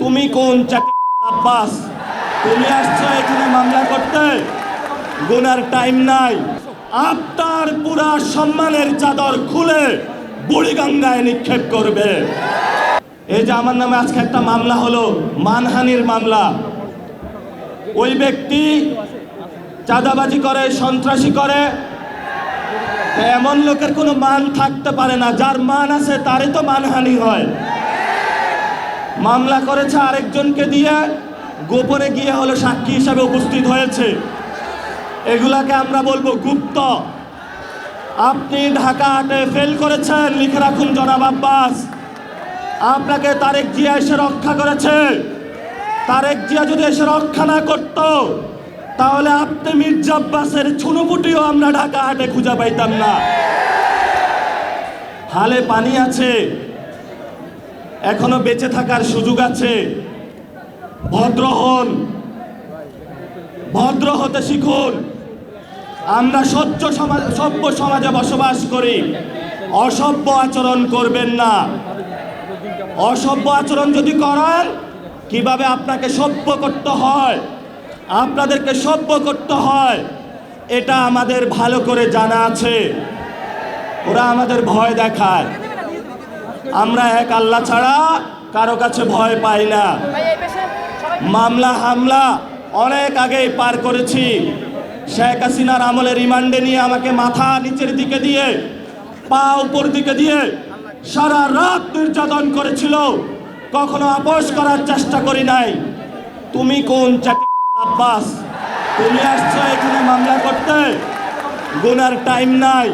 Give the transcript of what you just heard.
তুমি কোন আব্বাস? তুমি আসছো এখানে মামলা করতে? গুনার টাইম নাই। আপনার পুরা সম্মানের চাদর খুলে বুড়িগঙ্গায় নিক্ষেপ করবে। এই যে আমার নামে আজকে একটা মামলা হলো, মানহানির মামলা। ওই ব্যক্তি চাঁদাবাজি করে, সন্ত্রাসী করে। এমন লোকের কোনো মান থাকতে পারে না, যার মান আছে তারই তো মানহানি হয়। মামলা করেছে আরেকজনকে দিয়ে, গোপনে গিয়ে হলো সাক্ষী হিসাবে উপস্থিত হয়েছে। এগুলাকে আমরা বলবো গুপ্ত। আপনি ঢাকা আটে ফেল করেছেন, লিখে রাখুন জনাব আব্বাস। আপনাকে তারেক জিয়া এসে রক্ষা করেছে। তারেক জিয়া যদি এসে রক্ষা না করত, তাহলে আপনি মির্জা আব্বাসের ছুনোপুটিও আমরা ঢাকা হাটে খুঁজে পাইতাম না। হালে পানি আছে, এখনো বেঁচে থাকার সুযোগ আছে। ভদ্র হন, ভদ্র হতে শিখুন। আমরা সভ্য সমাজে বসবাস করি। অসভ্য আচরণ করবেন না। অসভ্য আচরণ যদি করেন, কিভাবে আপনাকে সভ্য করতে হয়, আপনাদেরকে সভ্য করতে হয়, এটা আমাদের ভালো করে জানা আছে। ওরা আমাদের ভয় দেখায়। আমরা এক আল্লাহ ছাড়া কারো কাছে ভয় পাই না। মামলা হামলা অনেক আগেই পার করেছি। শেখ হাসিনার আমলে রিমান্ডে নিয়ে আমাকে মাথা নিচের দিকে দিয়ে, পা উপর দিকে দিয়ে সারা রাত নির্যাতন করেছিল। কখনো আপোষ করার চেষ্টা করি নাই। তুমি কোন আব্বাস? তুমি আসছো এখানে মামলা করতে? গুনার টাইম নাই।